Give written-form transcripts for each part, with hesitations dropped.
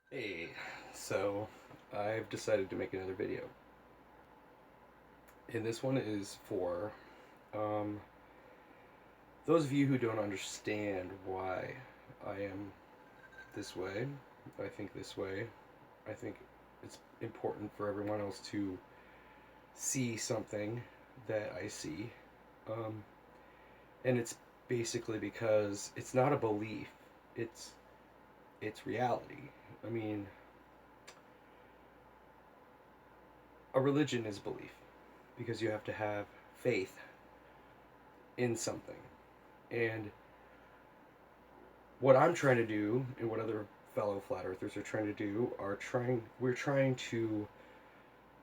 Hey, so I've decided to make another video. And this one is for um, those of you who don't understand why I am this way, I think this way. I think it's important for everyone else to see something that I see. Um, and it's basically because it's not a belief, it's it's reality. I mean, a religion is belief because you have to have faith in something. And what I'm trying to do, and what other fellow flat earthers are trying to do, we're trying to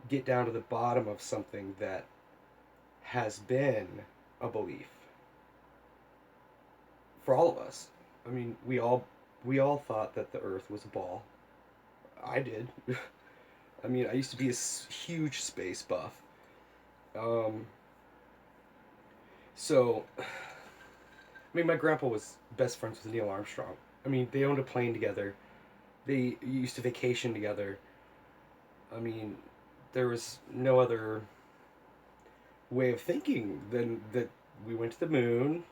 get down to the bottom of something that has been a belief for all of us. I mean, we all thought that the earth was a ball. I did. I mean, I used to be a huge space buff. Um, so, I mean, my grandpa was best friends with Neil Armstrong. I mean, they owned a plane together. They used to vacation together. I mean, there was no other way of thinking than that we went to the moon.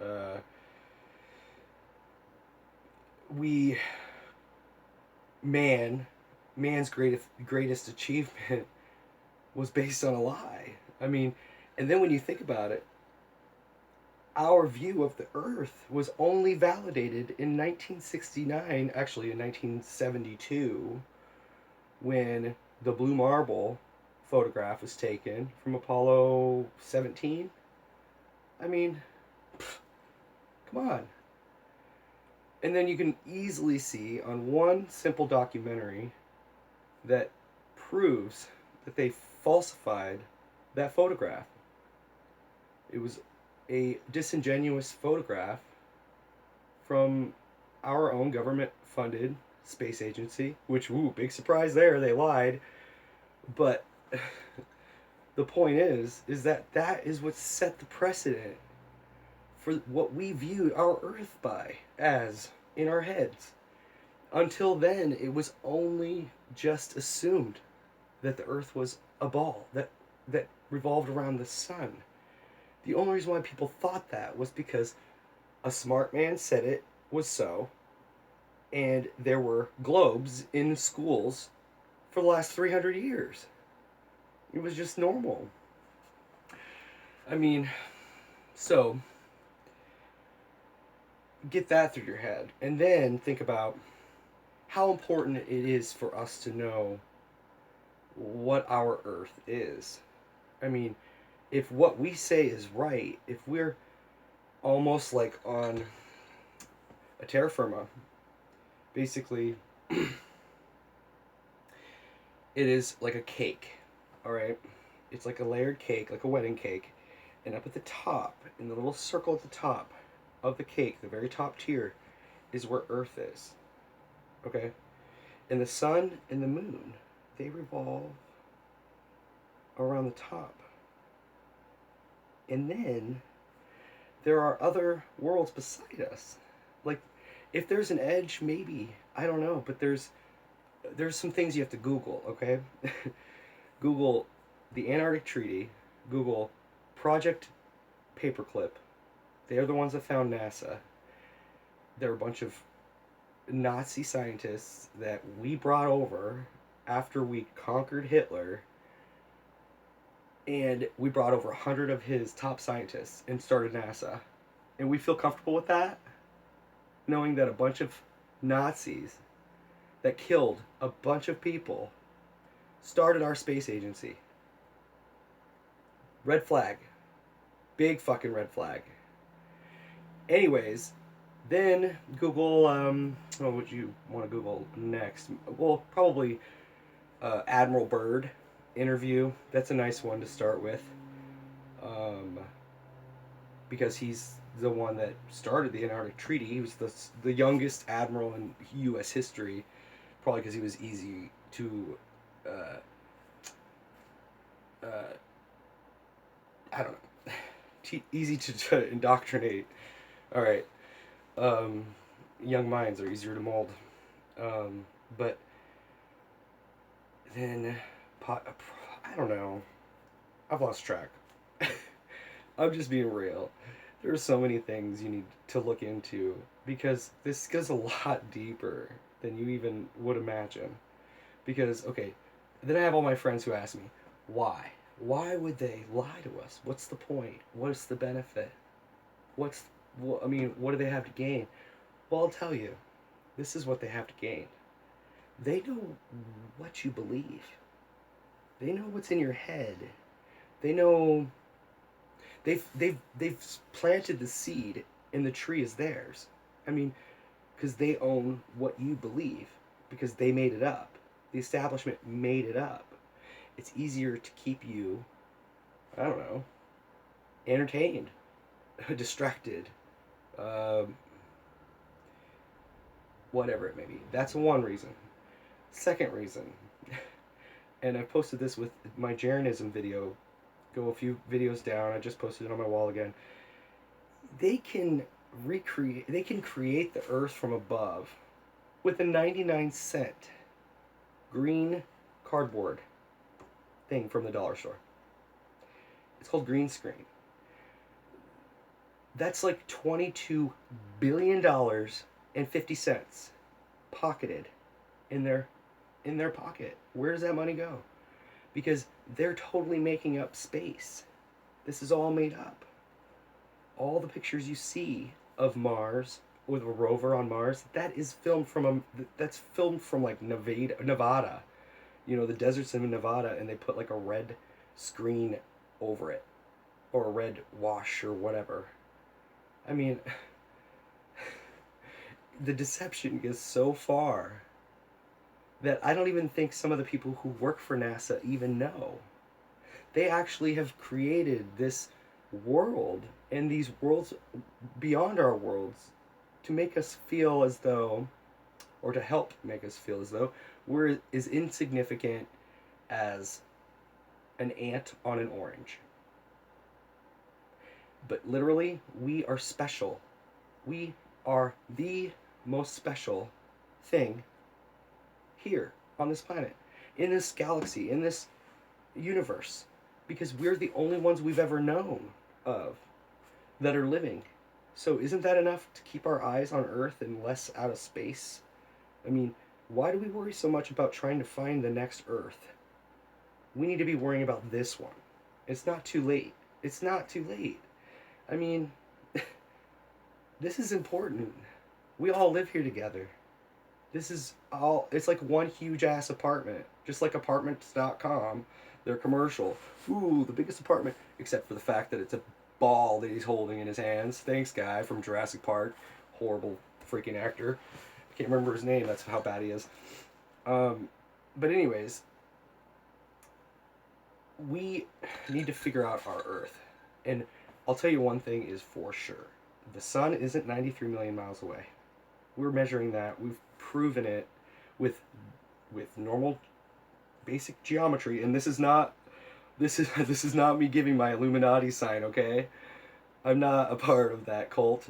Uh, we man, man's greatest achievement was based on a lie. I mean, and then when you think about it, our view of the Earth was only validated in 1969, actually in 1972, when the blue marble photograph was taken from Apollo 17. I mean, come on. And then you can easily see on one simple documentary that proves that they falsified that photograph. It was a disingenuous photograph from our own government funded space agency, which, ooh, big surprise there, they lied. But the point is that that is what set the precedent for what we viewed our Earth by as in our heads. Until then, it was only just assumed that the Earth was a ball that revolved around the sun. The only reason why people thought that was because a smart man said it was so, and there were globes in schools for the last 300 years. It was just normal. I mean, so get that through your head, and then think about how important it is for us to know what our Earth is. I mean, if what we say is right, if we're almost like on a terra firma, basically, it is like a cake, all right? It's like a layered cake, like a wedding cake, and up at the top, in the little circle at the top of the cake, the very top tier, is where Earth is, okay? And the sun and the moon, they revolve around the top. And then there are other worlds beside us. Like, if there's an edge, maybe. I don't know, but there's some things you have to Google, okay? Google the Antarctic Treaty, Google Project Paperclip. They're the ones that found NASA. They're a bunch of Nazi scientists that we brought over after we conquered Hitler, and we brought over 100 of his top scientists and started NASA. And we feel comfortable with that, knowing that a bunch of Nazis that killed a bunch of people started our space agency. Red flag. Big fucking red flag. Anyways, then Google, what would you want to Google next? Well, probably Admiral Byrd interview. That's a nice one to start with. Um, because he's the one that started the Antarctic Treaty. He was the youngest admiral in U.S. history, probably because he was easy to, uh, uh, I don't know, easy to indoctrinate. All right, um, young minds are easier to mold. Um, But then, I don't know. I've lost track. I'm just being real. There are so many things you need to look into because this goes a lot deeper than you even would imagine. Because, okay, then I have all my friends who ask me, why? Why would they lie to us? What's the point? What's the benefit? What do they have to gain? Well, I'll tell you, this is what they have to gain. They know what you believe. They know what's in your head. They know they've planted the seed and the tree is theirs. I mean, because they own what you believe because they made it up. The establishment made it up. It's easier to keep you, I don't know, entertained, distracted, um, whatever it may be. That's one reason. Second reason, and I posted this with my Jeranism video. Go a few videos down. I just posted it on my wall again. They can they can create the earth from above with a 99-cent green cardboard thing from the dollar store. It's called green screen. That's like $22 billion and 50 cents pocketed in their pocket. Where does that money go? Because they're totally making up space. This is all made up. All the pictures you see of Mars with a rover on Mars, that's filmed from like Nevada. You know, the deserts in Nevada, and they put like a red screen over it or a red wash or whatever. I mean, the deception goes so far that I don't even think some of the people who work for NASA even know. They actually have created this world and these worlds beyond our worlds to make us feel as though, or to help make us feel as though, we're as insignificant as an ant on an orange. But literally, we are special. We are the most special thing here on this planet, in this galaxy, in this universe, because we're the only ones we've ever known of that are living. So isn't that enough to keep our eyes on Earth and less out of space? I mean, why do we worry so much about trying to find the next Earth? We need to be worrying about this one. It's not too late. It's not too late. I mean, this is important. We all live here together. This is all, it's like one huge ass apartment. Just like apartments.com, their commercial. Ooh, the biggest apartment. Except for the fact that it's a ball that he's holding in his hands. Thanks, guy from Jurassic Park. Horrible freaking actor. I can't remember his name, that's how bad he is. But anyways, we need to figure out our Earth. And I'll tell you one thing is for sure. The sun isn't 93 million miles away. We're measuring that. We've proven it with normal basic geometry, and this is not me giving my Illuminati sign, okay? I'm not a part of that cult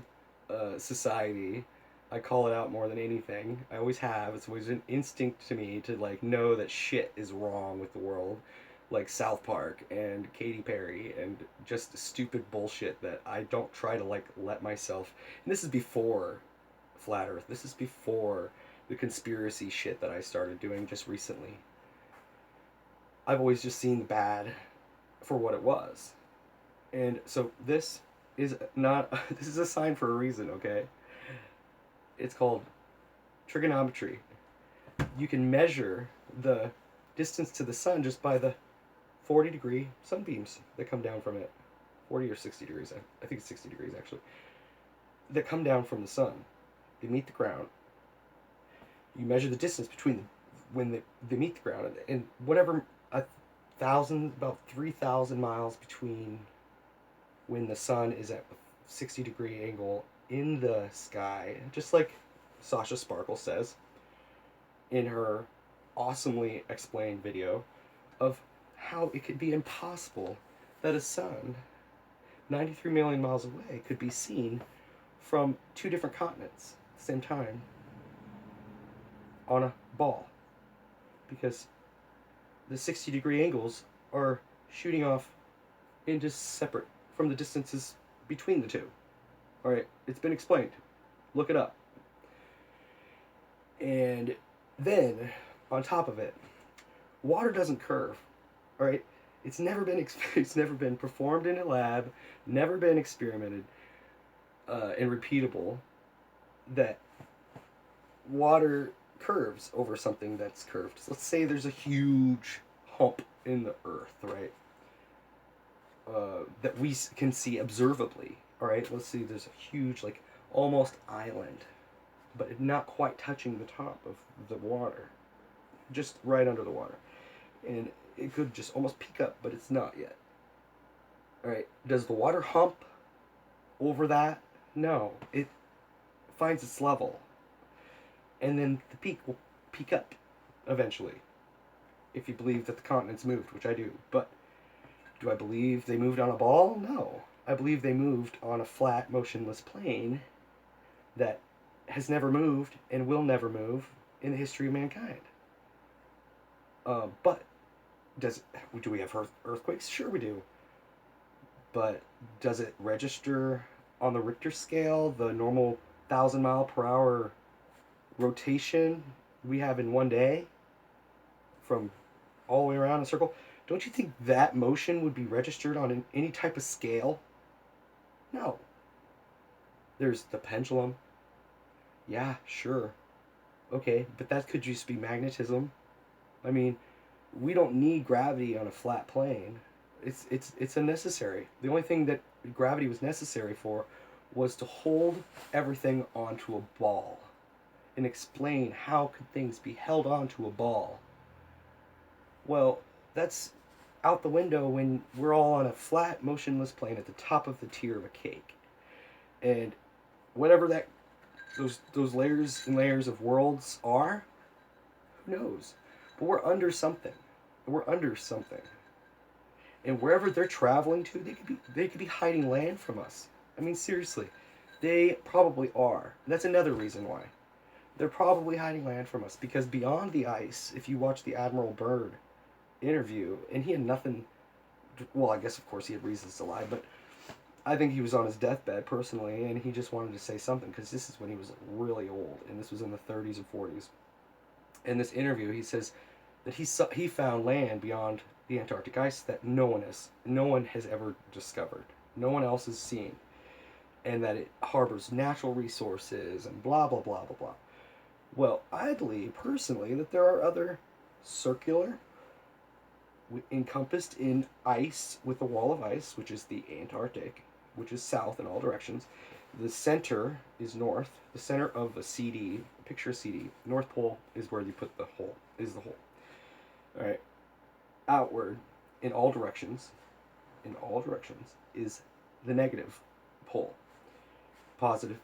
society. I call it out more than anything. I always have. It's always an instinct to me to like know that shit is wrong with the world, like South Park and Katy Perry and just stupid bullshit that I don't try to like let myself. And this is before Flat Earth. This is before the conspiracy shit that I started doing just recently. I've always just seen the bad for what it was. And so this is not this is a sign for a reason, okay? It's called trigonometry. You can measure the distance to the sun just by the 40-degree sunbeams that come down from it. 40 or 60 degrees. I think it's 60 degrees actually. That come down from the sun. They meet the ground. You measure the distance between when they meet the ground and whatever, about 3,000 miles between when the sun is at a 60-degree angle in the sky, just like Sasha Sparkle says in her awesomely explained video of how it could be impossible that a sun 93 million miles away could be seen from two different continents at the same time on a ball, because the 60-degree angles are shooting off into separate from the distances between the two. All right, it's been explained. Look it up. And then, on top of it, water doesn't curve. All right, it's never been performed in a lab, never been experimented and repeatable that water curves over something that's curved. So let's say there's a huge hump in the earth, right? That we can see observably. All right, let's see. There's a huge, like almost island, but not quite touching the top of the water, just right under the water, and it could just almost peak up, but it's not yet. All right, does the water hump over that? No, it finds its level, and then the peak will peak up eventually. If you believe that the continents moved, which I do, but do I believe they moved on a ball? No. I believe they moved on a flat, motionless plane that has never moved and will never move in the history of mankind. But do we have earthquakes? Sure we do. But does it register on the Richter scale the normal 1,000-mile-per-hour rotation we have in one day from all the way around in a circle? Don't you think that motion would be registered on any type of scale? No. There's the pendulum. Yeah, sure. Okay, but that could just be magnetism. I mean, we don't need gravity on a flat plane. It's unnecessary. The only thing that gravity was necessary for was to hold everything onto a ball and explain how could things be held onto a ball. Well, that's out the window when we're all on a flat, motionless plane at the top of the tier of a cake. And whatever that those layers and layers of worlds are, who knows? But we're under something. We're under something. And wherever they're traveling to, they could be hiding land from us. I mean, seriously, they probably are. And that's another reason why. They're probably hiding land from us because beyond the ice, if you watch the Admiral Byrd interview, and he had nothing. Well, I guess of course he had reasons to lie, but I think he was on his deathbed personally, and he just wanted to say something because this is when he was really old, and this was in the 30s and 40s. In this interview, he says that he found land beyond the Antarctic ice that no one has ever discovered, no one else has seen, and that it harbors natural resources and blah blah blah blah blah. Well, I believe personally that there are other circular, encompassed in ice with a wall of ice, which is the Antarctic, which is south in all directions. The center is north. The center of a CD, picture a CD. North Pole is where you put the hole, is the hole. All right. Outward, in all directions, is the negative pole. Positive